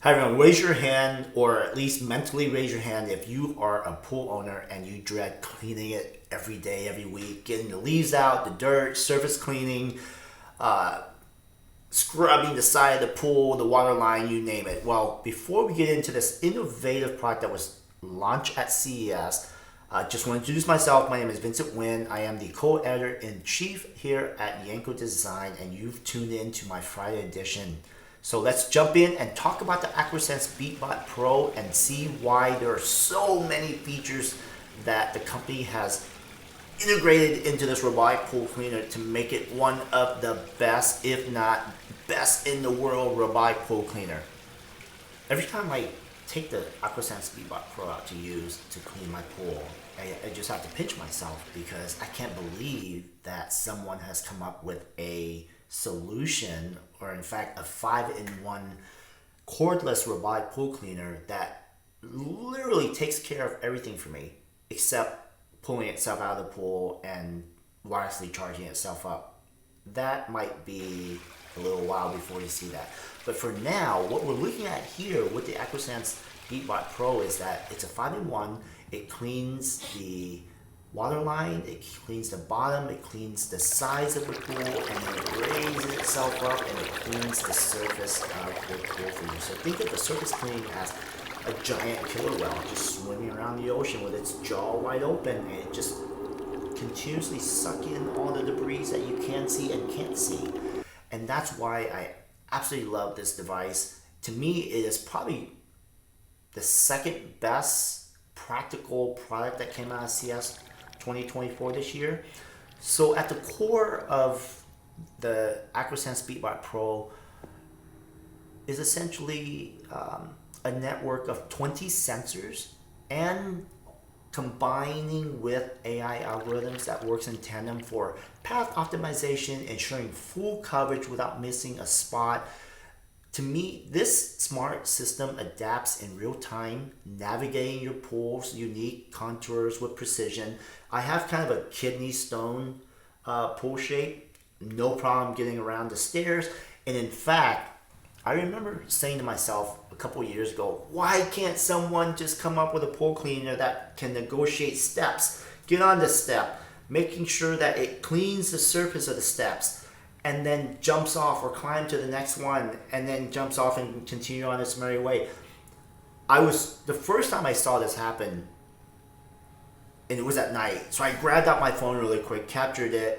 Hi everyone, raise your hand, or at least mentally raise your hand if you are a pool owner and you dread cleaning it every day, every week, getting the leaves out, the dirt, surface cleaning, scrubbing the side of the pool, the water line, you name it. Well, before we get into this innovative product that was launched at CES, I just want to introduce myself. My name is Vincent Nguyen. I am the co-editor-in-chief here at Yanko Design, and you've tuned in to my Friday edition. So let's jump in and talk about the AquaSense Beatbot Pro and see why there are so many features that the company has integrated into this robotic pool cleaner to make it one of the best, if not best in the world, robotic pool cleaner. Every time I take the AquaSense Beatbot Pro out to use to clean my pool, I just have to pinch myself because I can't believe that someone has come up with a solution, or in fact a 5-in-1 cordless robotic pool cleaner that literally takes care of everything for me except pulling itself out of the pool and wirelessly charging itself up. That might be a little while before you see that, but for now what we're looking at here with the AquaSense Beatbot Pro is that it's a 5-in-1. It cleans the water line, it cleans the bottom, it cleans the sides of the pool, and then it raises itself up and it cleans the surface of the pool for you. So think of the surface cleaning as a giant killer whale just swimming around the ocean with its jaw wide open, and it just continuously suck in all the debris that you can see and can't see. And that's why I absolutely love this device. To me, it is probably the second best practical product that came out of CES 2024 this year. So at the core of the AquaSense Beatbot Pro is essentially a network of 20 sensors and combining with AI algorithms that works in tandem for path optimization, ensuring full coverage without missing a spot. To me, this smart system adapts in real time, navigating your pool's unique contours with precision. I have kind of a kidney stone pool shape, no problem getting around the stairs. And in fact, I remember saying to myself a couple years ago, why can't someone just come up with a pool cleaner that can negotiate steps, get on the step, making sure that it cleans the surface of the steps, and then jumps off or climb to the next one and then jumps off and continue on its merry way. The first time I saw this happen, and it was at night, so I grabbed out my phone really quick, captured it.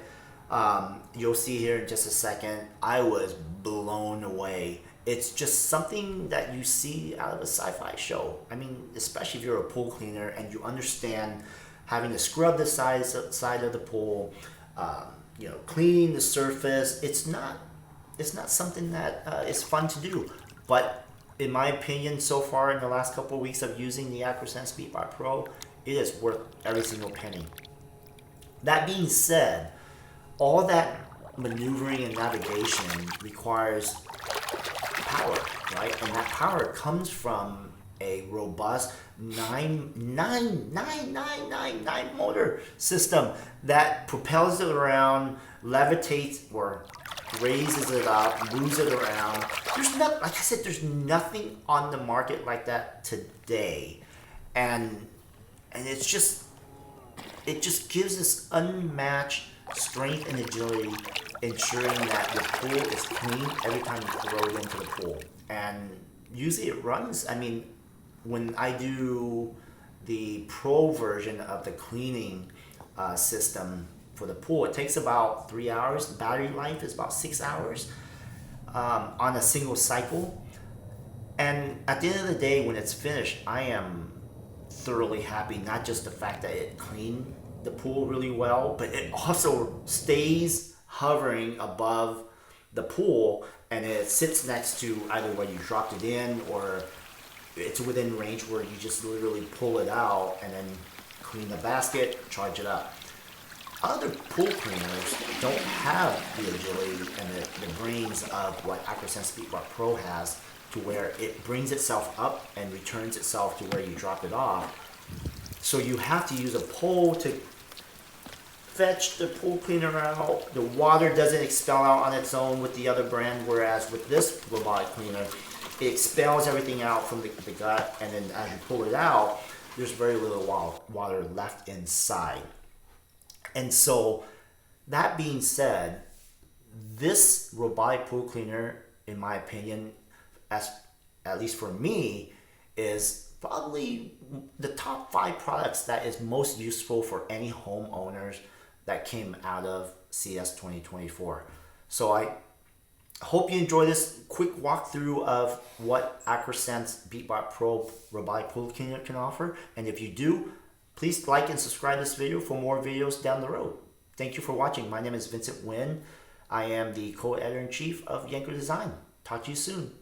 You'll see here in just a second. I was blown away. It's just something that you see out of a sci-fi show. I mean, especially if you're a pool cleaner and you understand having to scrub the side of the pool, clean the surface. It's not something that is fun to do, but in my opinion, so far in the last couple of weeks of using the AquaSense Beatbot Pro, it is worth every single penny. That being said, all that maneuvering and navigation requires power, right? And that power comes from a robust 9 motor system that propels it around, levitates or raises it up, moves it around. Like I said, there's nothing on the market like that today, and it just gives this unmatched strength and agility, ensuring that your pool is clean every time you throw it into the pool. And usually it runs. I mean, when I do the pro version of the cleaning system for the pool, it takes about 3 hours. The battery life is about 6 hours on a single cycle. And at the end of the day, when it's finished, I am thoroughly happy. Not just the fact that it cleaned the pool really well, but it also stays hovering above the pool, and it sits next to either where you dropped it in, or it's within range where you just literally pull it out and then clean the basket, charge it up. Other pool cleaners don't have the agility and the brains of what AquaSense Beatbot Pro has, to where it brings itself up and returns itself to where you dropped it off. So you have to use a pole to fetch the pool cleaner out. The water doesn't expel out on its own with the other brand, whereas with this robotic cleaner, it expels everything out from the gut, and then as you pull it out, there's very little water left inside. And so, that being said, this robotic pool cleaner, in my opinion, at least for me, is probably the top 5 products that is most useful for any homeowners that came out of CES 2024. So I hope you enjoy this quick walkthrough of what AquaSense Beatbot Pro robotic pool cleaner can offer. And if you do, please like and subscribe to this video for more videos down the road. Thank you for watching. My name is Vincent Nguyen. I am the co-editor-in-chief of Yanko Design. Talk to you soon.